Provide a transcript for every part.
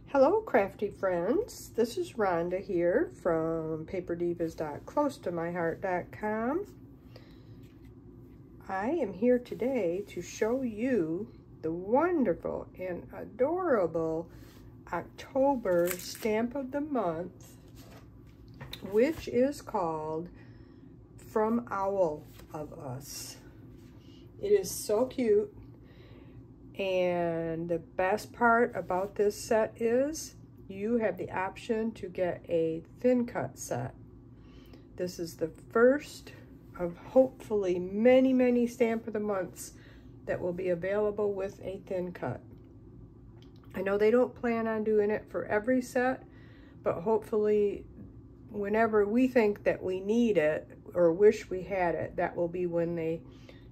Hello, crafty friends. This is Rhonda here from paperdivas.closetomyheart.com. I am here today to show you the wonderful and adorable October stamp of the month, which is called From Owl of Us. It is so cute. And the best part about this set is you have the option to get a thin cut set. This is the first of hopefully many stamp of the months that will be available with a thin cut. I know they don't plan on doing it for every set, but hopefully whenever we think that we need it or wish we had it, that will be when they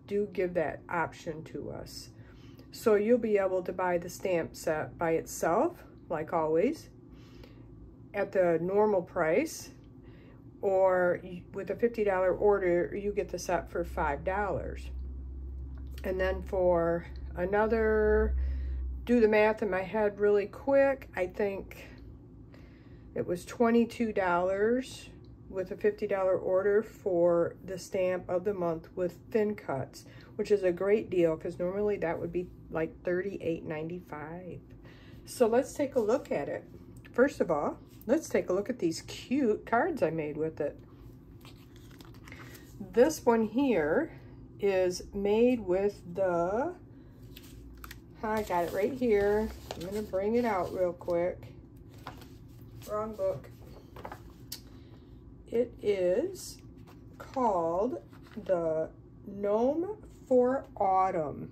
do give that option to us. So you'll be able to buy the stamp set by itself, like always, at the normal price, or with a $50 order, you get the set for $5. And then for another, do the math in my head really quick, I think it was $22 with a $50 order for the stamp of the month with thin cuts, which is a great deal because normally that would be like $38.95. So let's take a look at it. First of all, let's take a look at these cute cards I made with it. This one here is made with the, I got it right here. I'm gonna bring it out real quick. Wrong book. It is called the Gnome for Autumn.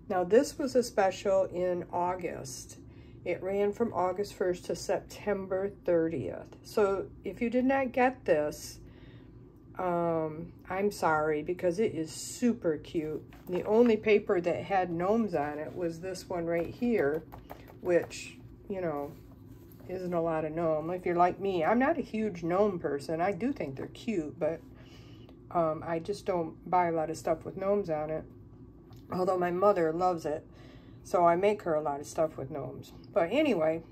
Now this was a special in August. It ran from August 1st to September 30th. So if you did not get this, I'm sorry, because it is super cute. The only paper that had gnomes on it was this one right here, which, you know, isn't a lot of gnome. If you're like me, I'm not a huge gnome person. I do think they're cute, but I just don't buy a lot of stuff with gnomes on it. Although my mother loves it, so I make her a lot of stuff with gnomes. But anyway,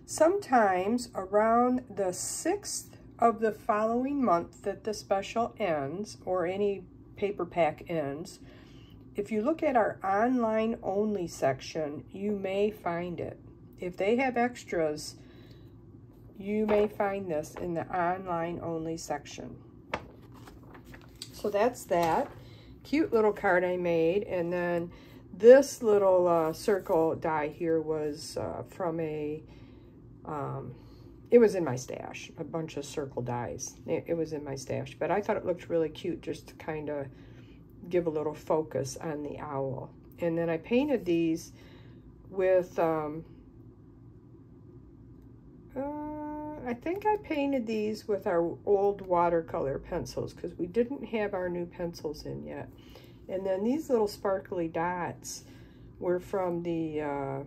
sometimes around the 6th of the following month that the special ends, or any paper pack ends, if you look at our online only section, you may find it. If they have extras, you may find this in the online only section. So that's that cute little card I made. And then this little circle die here was from a, it was in my stash, a bunch of circle dies. It was in my stash, but I thought it looked really cute just to kind of give a little focus on the owl. And then I painted these with, I think I painted these with our old watercolor pencils because we didn't have our new pencils in yet. And then these little sparkly dots were from the a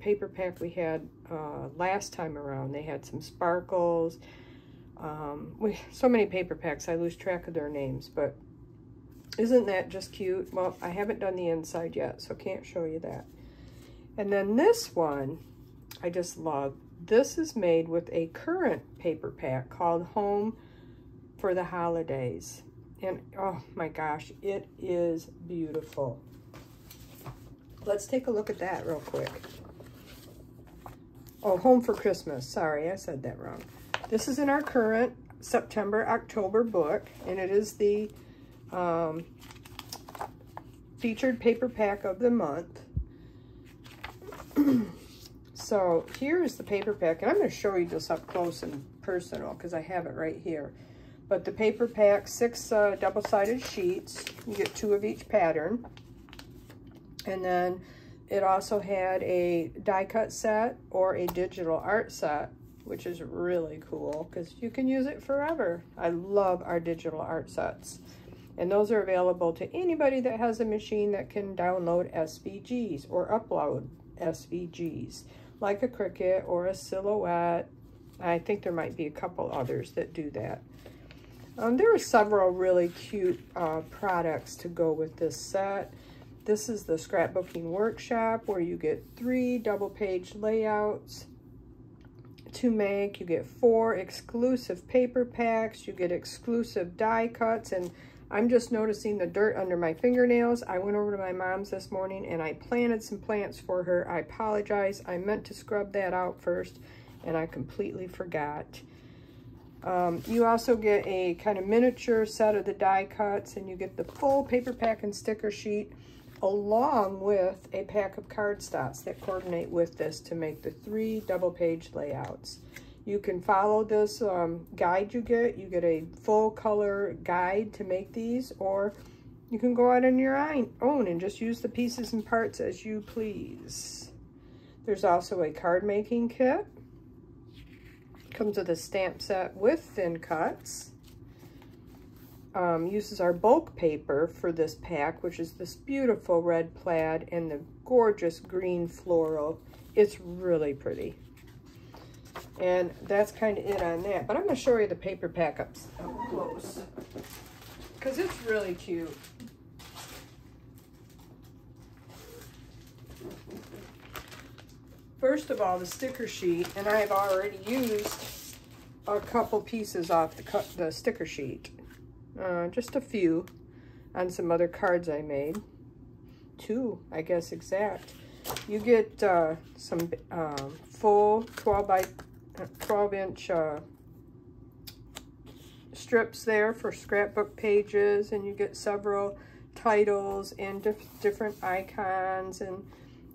paper pack we had last time around. They had some sparkles. So many paper packs, I lose track of their names, but isn't that just cute? Well, I haven't done the inside yet, so can't show you that. And then this one, I just love. This is made with a current paper pack called Home for the Holidays. And oh my gosh, it is beautiful. Let's take a look at that real quick. Oh, Home for Christmas. Sorry, I said that wrong. This is in our current September-October book, and it is the featured paper pack of the month. So here's the paper pack, and I'm going to show you this up close and personal because I have it right here. But the paper pack, 6 double-sided sheets. You get 2 of each pattern. And then it also had a die-cut set or a digital art set, which is really cool because you can use it forever. I love our digital art sets. And those are available to anybody that has a machine that can download SVGs or upload SVGs, like a Cricut or a Silhouette. I think there might be a couple others that do that. There are several really cute products to go with this set. This is the scrapbooking workshop where you get 3 double-page layouts to make. You get 4 exclusive paper packs. You get exclusive die cuts. And I'm just noticing the dirt under my fingernails. I went over to my mom's this morning and I planted some plants for her. I apologize. I meant to scrub that out first and I completely forgot. You also get a kind of miniature set of the die cuts, and you get the full paper pack and sticker sheet along with a pack of cardstocks that coordinate with this to make the 3 double-page layouts. You can follow this guide you get. You get a full color guide to make these, or you can go out on your own and just use the pieces and parts as you please. There's also a card making kit. Comes with a stamp set with thin cuts. Uses our bulk paper for this pack, which is this beautiful red plaid and the gorgeous green floral. It's really pretty. And that's kind of it on that. But I'm going to show you the paper pack up close because it's really cute. First of all, the sticker sheet, and I've already used a couple pieces off the sticker sheet. Just a few on some other cards I made. 2, I guess, exact. You get some full 12-inch strips there for scrapbook pages, and you get several titles and different icons and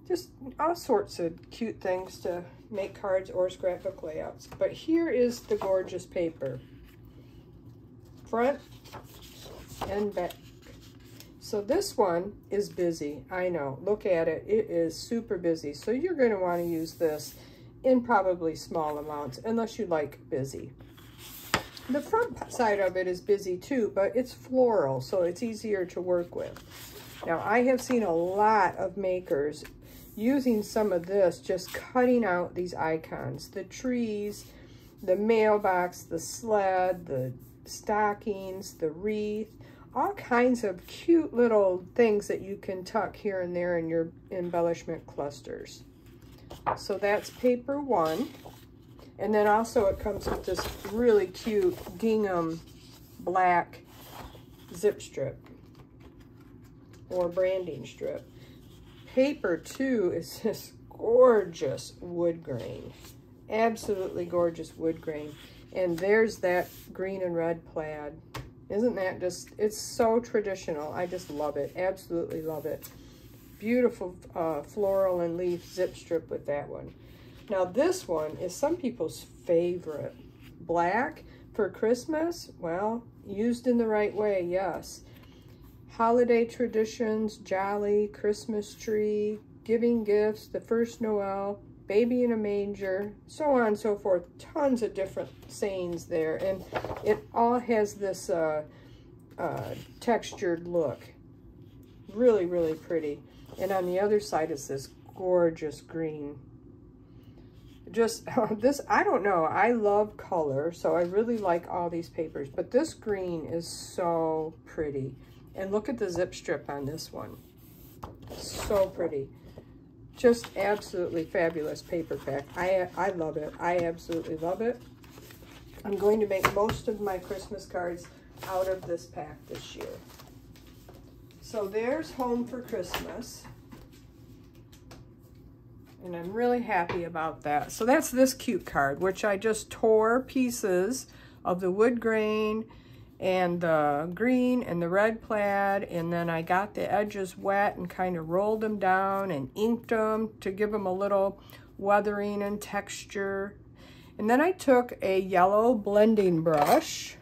just all sorts of cute things to make cards or scrapbook layouts. But here is the gorgeous paper. Front and back. So this one is busy. I know. Look at it. It is super busy. So you're going to want to use this in probably small amounts unless you like busy. The front side of it is busy too, but it's floral, so it's easier to work with. Now, I have seen a lot of makers using some of this, just cutting out these icons, the trees, the mailbox, the sled, the stockings, the wreath, all kinds of cute little things that you can tuck here and there in your embellishment clusters. So that's paper 1. And then also it comes with this really cute gingham black zip strip or branding strip. Paper 2 is this gorgeous wood grain. Absolutely gorgeous wood grain. And there's that green and red plaid. Isn't that just, it's so traditional. I just love it. Absolutely love it. Beautiful floral and leaf zip strip with that one. Now this one is some people's favorite. Black for Christmas, well, used in the right way, yes. Holiday traditions, jolly, Christmas tree, giving gifts, the first Noel, baby in a manger, so on and so forth. Tons of different sayings there. And it all has this textured look. Really, really pretty. And on the other side is this gorgeous green. Just this, I don't know. I love color, so I really like all these papers. But this green is so pretty. And look at the zip strip on this one. So pretty. Just absolutely fabulous paper pack. I love it. I absolutely love it. I'm going to make most of my Christmas cards out of this pack this year. So there's Home for Christmas. And I'm really happy about that. So that's this cute card, which I just tore pieces of the wood grain and the green and the red plaid, and then I got the edges wet and kind of rolled them down and inked them to give them a little weathering and texture. And then I took a yellow blending brush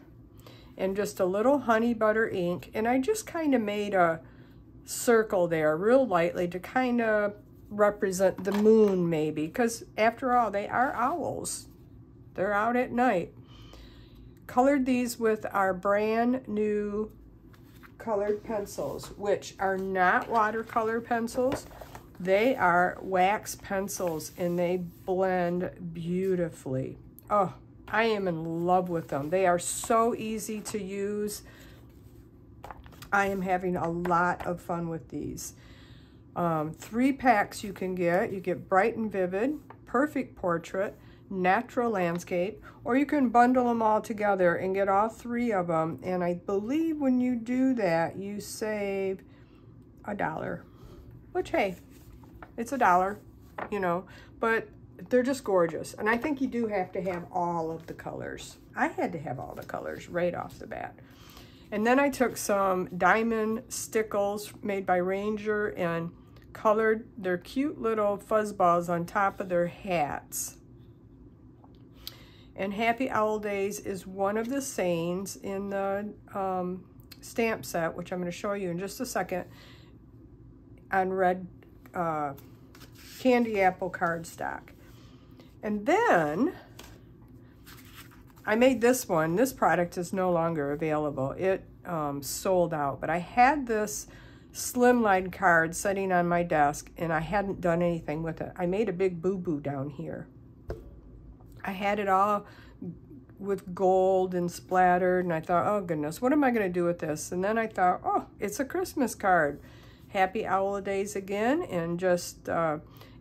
and just a little honey butter ink, and I just kind of made a circle there real lightly to kind of represent the moon maybe, because after all, they are owls. They're out at night. Colored these with our brand new colored pencils, which are not watercolor pencils. They are wax pencils and they blend beautifully. Oh, I am in love with them. They are so easy to use. I am having a lot of fun with these. 3 packs you can get. You get Bright and Vivid, Perfect Portrait, Natural Landscape, or you can bundle them all together and get all 3 of them. And I believe when you do that, you save $1, which, hey, it's $1, you know, but they're just gorgeous. And I think you do have to have all of the colors. I had to have all the colors right off the bat. And then I took some diamond stickles made by Ranger and colored their cute little fuzzballs on top of their hats. And Happy Owl Days is one of the sayings in the stamp set, which I'm going to show you in just a second, on red candy apple cardstock. And then I made this one. This product is no longer available. It sold out, but I had this slimline card sitting on my desk and I hadn't done anything with it. I made a big boo-boo down here. I had it all with gold and splattered, and I thought, oh goodness, what am I going to do with this? And then I thought, oh, it's a Christmas card. Happy Owl Days again, and just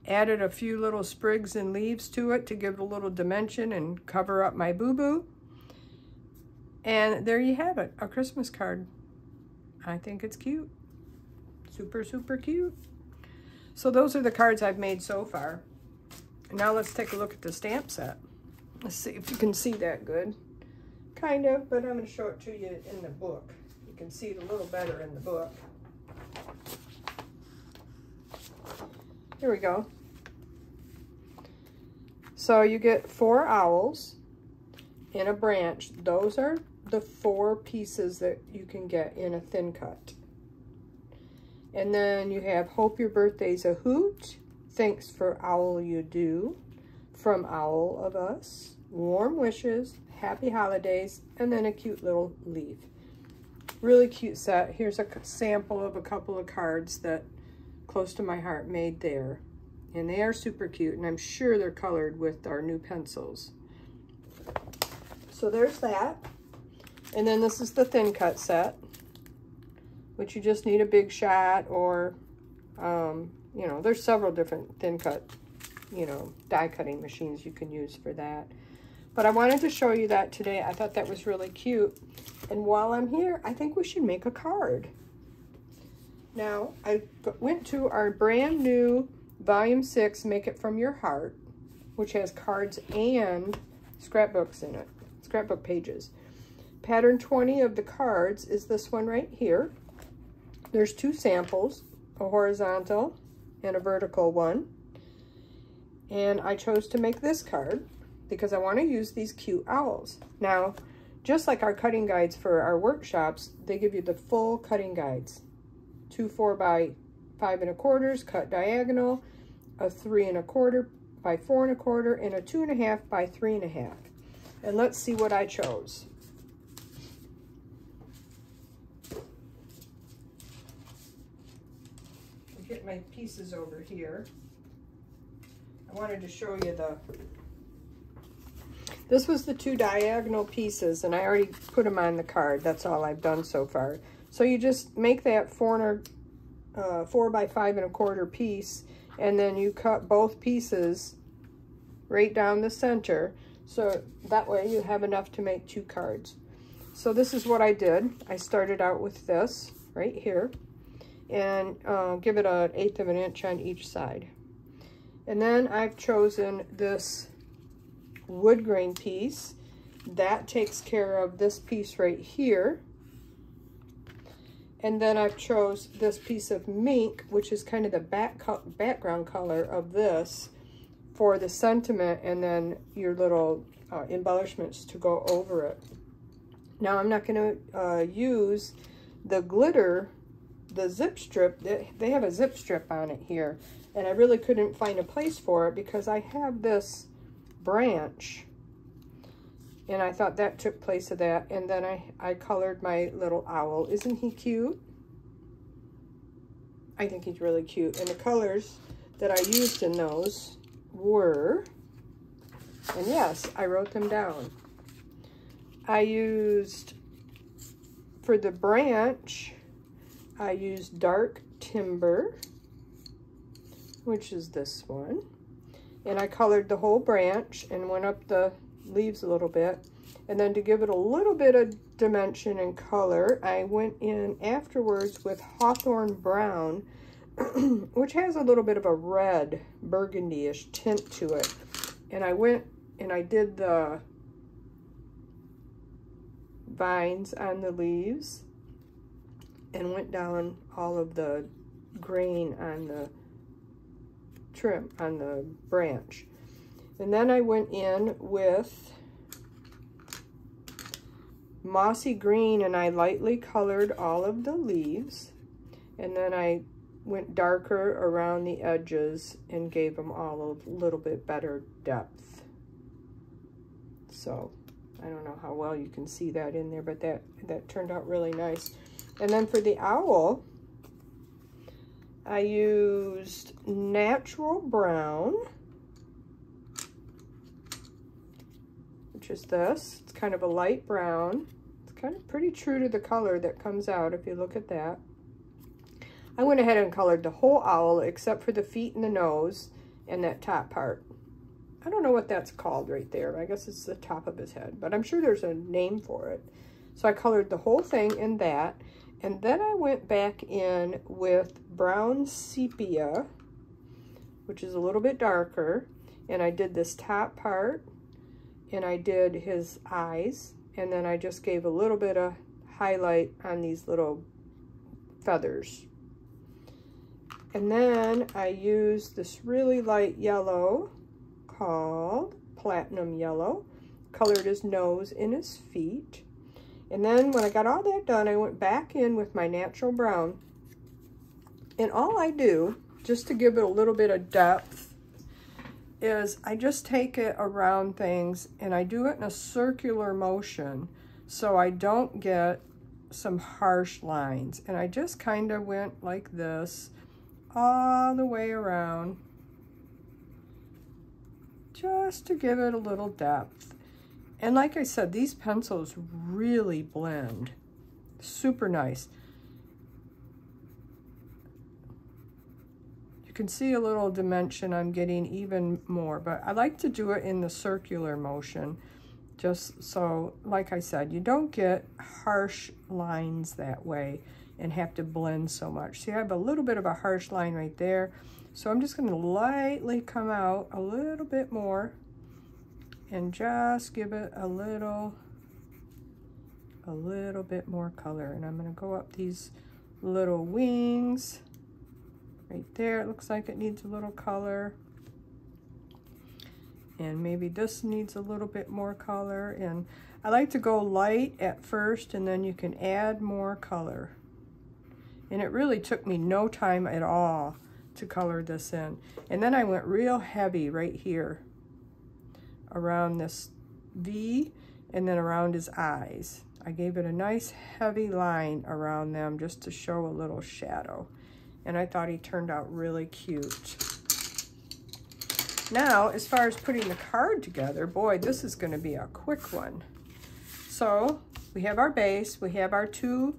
added a few little sprigs and leaves to it to give a little dimension and cover up my boo-boo. And there you have it, a Christmas card. I think it's cute. Super, super cute. So those are the cards I've made so far. Now let's take a look at the stamp set. Let's see if you can see that good. Kind of, but I'm going to show it to you in the book. You can see it a little better in the book. Here we go. So you get 4 owls in a branch. Those are the 4 pieces that you can get in a thin cut. And then you have Hope Your Birthday's a Hoot, Thanks for Owl You Do, From Owl of Us, Warm Wishes, Happy Holidays, and then a cute little leaf. Really cute set. Here's a sample of a couple of cards that Close to My Heart made there. And they are super cute, and I'm sure they're colored with our new pencils. So there's that. And then this is the thin cut set, which you just need a big shot, or, you know, there's several different thin cut, you know, die cutting machines you can use for that. But I wanted to show you that today. I thought that was really cute. And while I'm here, I think we should make a card. Now, I went to our brand new Volume 6, Make It From Your Heart, which has cards and scrapbooks in it, scrapbook pages. Pattern 20 of the cards is this one right here. There's 2 samples, a horizontal and a vertical one. And I chose to make this card because I want to use these cute owls. Now, just like our cutting guides for our workshops, they give you the full cutting guides. 2 4 by 5 1/4 cut diagonal, a 3 1/4 by 4 1/4, and a 2 1/2 by 3 1/2. And let's see what I chose. I'll get my pieces over here. I wanted to show you this was the 2 diagonal pieces, and I already put them on the card. That's all I've done so far. So you just make that 4 by 5 1/4 piece, and then you cut both pieces right down the center, so that way you have enough to make 2 cards. So this is what I did. I started out with this right here, and give it an 1/8 of an inch on each side. And then I've chosen this wood grain piece. That takes care of this piece right here. And then I've chose this piece of mink, which is kind of the background color of this, for the sentiment, and then your little embellishments to go over it. Now I'm not going to use the glitter, the zip strip. They have a zip strip on it here, and I really couldn't find a place for it because I have this branch, and I thought that took place of that. And then I colored my little owl. Isn't he cute? I think he's really cute. And the colors that I used in those were, and yes, I wrote them down. I used, for the branch, I used dark timber. which is this one. And I colored the whole branch and went up the leaves a little bit. And then to give it a little bit of dimension and color, I went in afterwards with Hawthorn Brown, which has a little bit of a red burgundy-ish tint to it. And I went and I did the vines on the leaves and went down all of the grain on the trim, on the branch. And then I went in with mossy green and I lightly colored all of the leaves. And then I went darker around the edges and gave them all a little bit better depth. So I don't know how well you can see that in there, but that turned out really nice. And then for the owl, I used natural brown, which is this. It's kind of a light brown. It's kind of pretty true to the color that comes out if you look at that. I went ahead and colored the whole owl except for the feet and the nose and that top part. I don't know what that's called right there. I guess it's the top of his head, but I'm sure there's a name for it. So I colored the whole thing in that. And then I went back in with brown sepia, which is a little bit darker. And I did this top part and I did his eyes. And then I just gave a little bit of highlight on these little feathers. And then I used this really light yellow called Platinum Yellow, colored his nose and his feet. And then when I got all that done, I went back in with my natural brown. And all I do, just to give it a little bit of depth, is I just take it around things and I do it in a circular motion so I don't get some harsh lines. And I just kind of went like this all the way around, just to give it a little depth. And like I said, these pencils really blend. Super nice. You can see a little dimension I'm getting even more, but I like to do it in the circular motion, just so, like I said, you don't get harsh lines that way and have to blend so much. See, I have a little bit of a harsh line right there. So I'm just gonna lightly come out a little bit more and just give it a little bit more color. And I'm gonna go up these little wings right there. It looks like it needs a little color. And maybe this needs a little bit more color. And I like to go light at first and then you can add more color. And it really took me no time at all to color this in. And then I went real heavy right here around this V and then around his eyes. I gave it a nice heavy line around them just to show a little shadow. And I thought he turned out really cute. Now, as far as putting the card together, boy, this is going to be a quick one. So we have our base, we have our two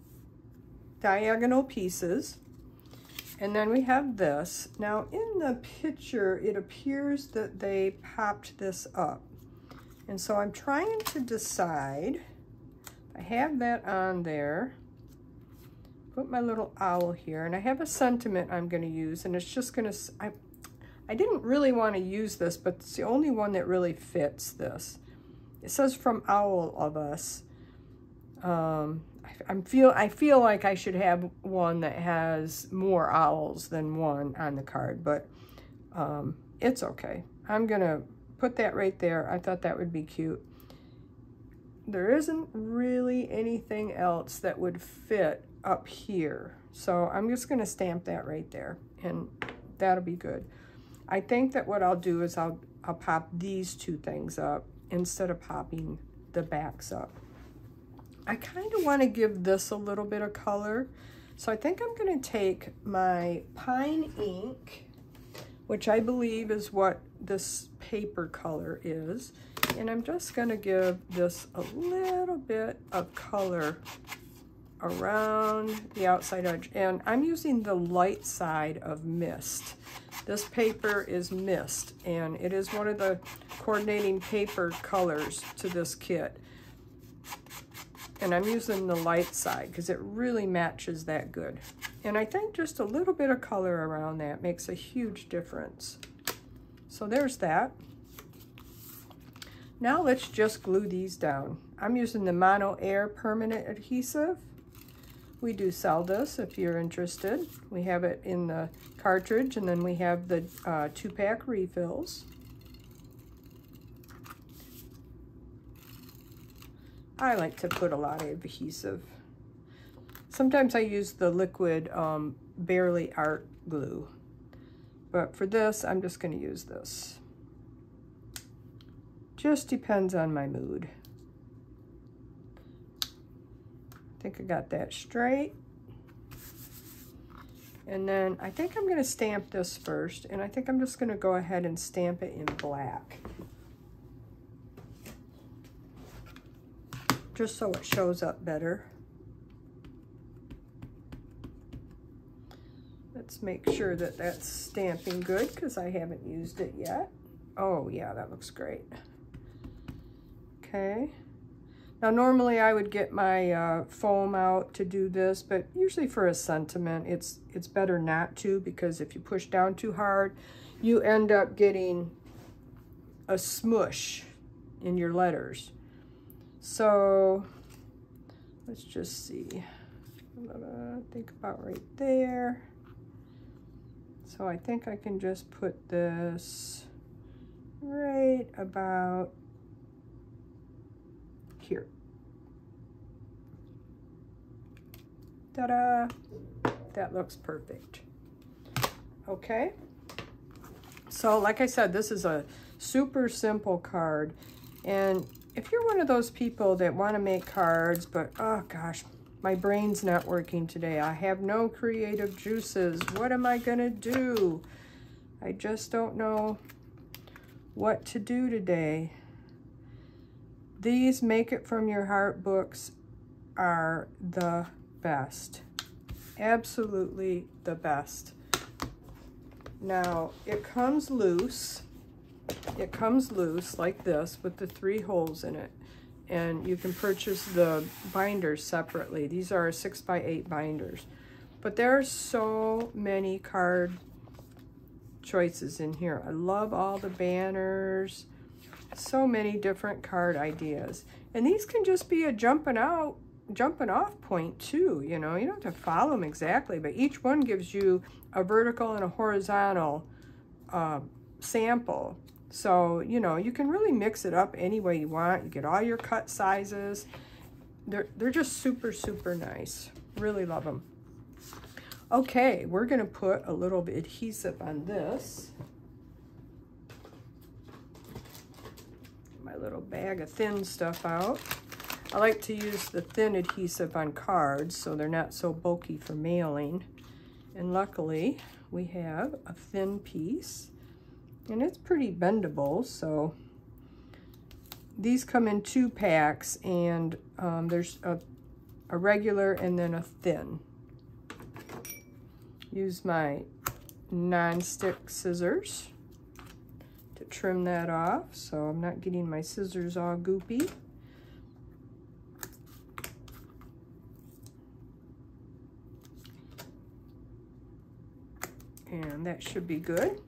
diagonal pieces, and then we have this. Now in the picture, it appears that they popped this up. And so I'm trying to decide, I have that on there, put my little owl here, and I have a sentiment I'm going to use, and it's just going to, I didn't really want to use this, but it's the only one that really fits this. It says from Owl of Us. I feel like I should have one that has more owls than one on the card, but it's okay. I'm gonna put that right there. I thought that would be cute. There isn't really anything else that would fit up here, so I'm just gonna stamp that right there, and that'll be good. I think that what I'll do is I'll pop these two things up instead of popping the backs up. I kind of want to give this a little bit of color. So I think I'm going to take my pine ink, which I believe is what this paper color is, and I'm just going to give this a little bit of color around the outside edge. And I'm using the light side of Mist. This paper is Mist, and it is one of the coordinating paper colors to this kit. And I'm using the light side because it really matches that good. And I think just a little bit of color around that makes a huge difference. So there's that. Now let's just glue these down. I'm using the Mono Air permanent adhesive. We do sell this if you're interested. We have it in the cartridge, and then we have the 2-pack refills. I like to put a lot of adhesive. Sometimes I use the liquid Barely Art glue, but for this, I'm just going to use this. Just depends on my mood. I think I got that straight. And then I think I'm going to stamp this first, and I think I'm just going to go ahead and stamp it in black, just so it shows up better. Let's make sure that that's stamping good because I haven't used it yet. Oh yeah, that looks great. Okay. Now normally I would get my foam out to do this, but usually for a sentiment, it's better not to, because if you push down too hard, you end up getting a smush in your letters. So let's just see. Think about right there. So I think I can just put this right about here. Ta-da! That looks perfect. Okay. So like I said, this is a super simple card. And if you're one of those people that want to make cards, but oh gosh, my brain's not working today. I have no creative juices. What am I gonna do? I just don't know what to do today. These Make It From Your Heart books are the best. Absolutely the best. Now, it comes loose. It comes loose like this with the 3 holes in it. And you can purchase the binders separately. These are 6x8 binders. But there are so many card choices in here. I love all the banners. So many different card ideas. And these can just be a jumping off point too. You know, you don't have to follow them exactly, but each one gives you a vertical and a horizontal sample. So, you know, you can really mix it up any way you want. You get all your cut sizes. They're just super, super nice. Really love them. Okay, we're going to put a little bit adhesive on this. My little bag of thin stuff out. I like to use the thin adhesive on cards so they're not so bulky for mailing. And luckily, we have a thin piece. And it's pretty bendable, so these come in 2 packs, and there's a regular and then a thin. Use my non-stick scissors to trim that off so I'm not getting my scissors all goopy. And that should be good.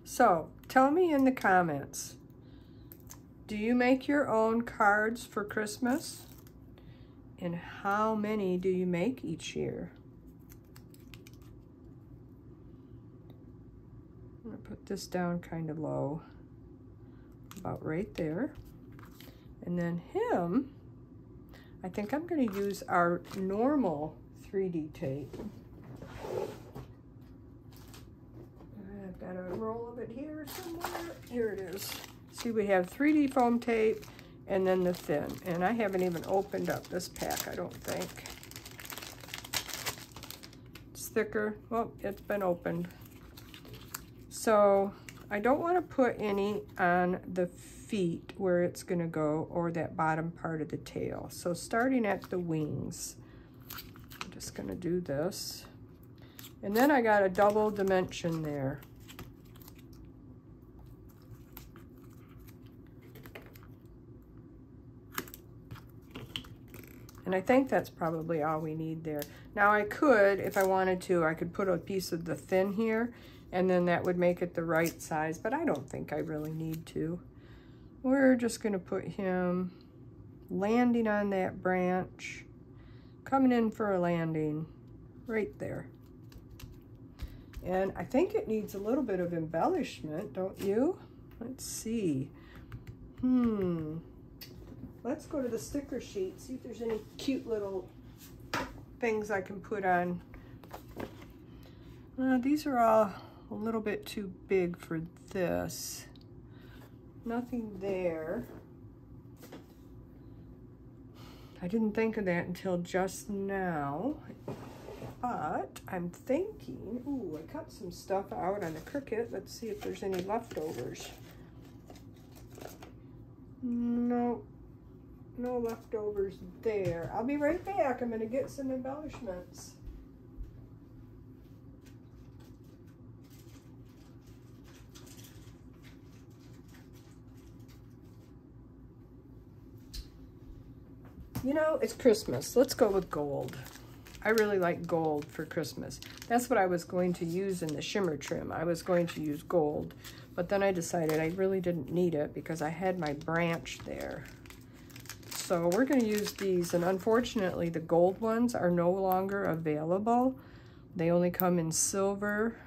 So, tell me in the comments, do you make your own cards for Christmas? And how many do you make each year? I'm going to put this down kind of low, about right there. And then him, I think I'm going to use our normal 3D tape. I've got a roll of it here somewhere. Here it is. See, we have 3D foam tape and then the thin. And I haven't even opened up this pack, I don't think. It's thicker. Well, it's been opened. So I don't want to put any on the feet where it's going to go, or that bottom part of the tail. So starting at the wings, I'm just going to do this. And then I got a double dimension there. And I think that's probably all we need there. Now I could, if I wanted to, I could put a piece of the fin here, and then that would make it the right size, but I don't think I really need to. We're just gonna put him landing on that branch, coming in for a landing right there. And I think it needs a little bit of embellishment, don't you? Let's see. Let's go to the sticker sheet, see if there's any cute little things I can put on. These are all a little bit too big for this. Nothing there. I didn't think of that until just now, but I'm thinking, ooh, I cut some stuff out on the Cricut. Let's see if there's any leftovers. No. No leftovers there. I'll be right back. I'm going to get some embellishments. You know, it's Christmas. Let's go with gold. I really like gold for Christmas. That's what I was going to use in the shimmer trim. I was going to use gold, but then I decided I really didn't need it because I had my branch there. So we're going to use these, and unfortunately the gold ones are no longer available. They only come in silver,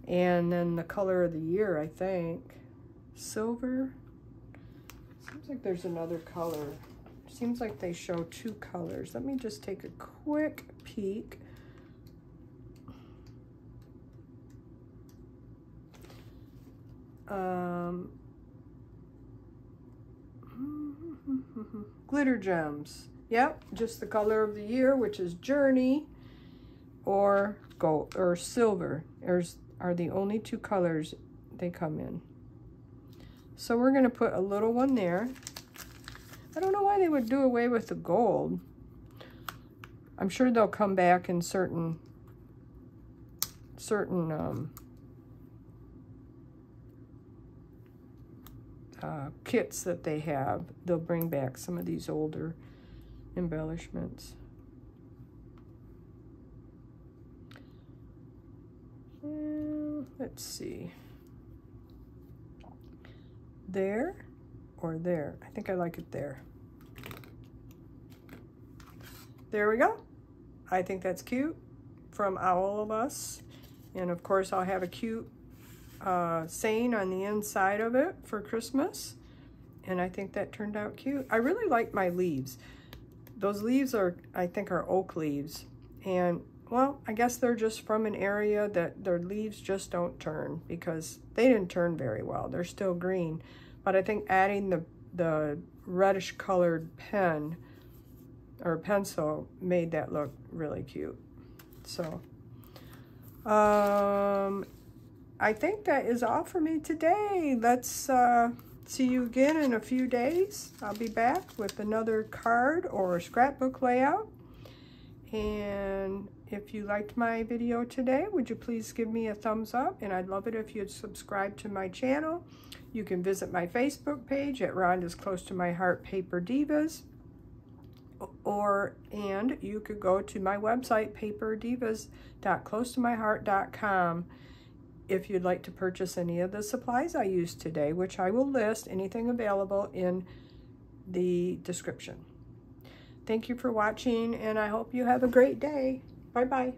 and then the color of the year, I think. Silver. Seems like there's another color. Seems like they show two colors. Let me just take a quick peek. Glitter gems. Yep, just the color of the year, which is Journey, or gold or silver. Are the only two colors they come in. So we're going to put a little one there. I don't know why they would do away with the gold. I'm sure they'll come back in certain kits that they have. They'll bring back some of these older embellishments. Let's see. There or there? I think I like it there. There we go. I think that's cute from all of us. And of course I'll have a cute saying on the inside of it for Christmas, and I think that turned out cute. I really like my leaves. Those leaves are, I think, are oak leaves, and well, I guess they're just from an area that their leaves just don't turn because they didn't turn very well. They're still green, but I think adding the reddish colored pen or pencil made that look really cute. So I think that is all for me today. Let's see you again in a few days. I'll be back with another card or scrapbook layout. And if you liked my video today, would you please give me a thumbs up? And I'd love it if you'd subscribe to my channel. You can visit my Facebook page at Rhonda's Close to My Heart Paper Divas. And you could go to my website, paperdivas.closetomyheart.com, if you'd like to purchase any of the supplies I used today, which I will list anything available in the description. Thank you for watching, and I hope you have a great day. Bye-bye.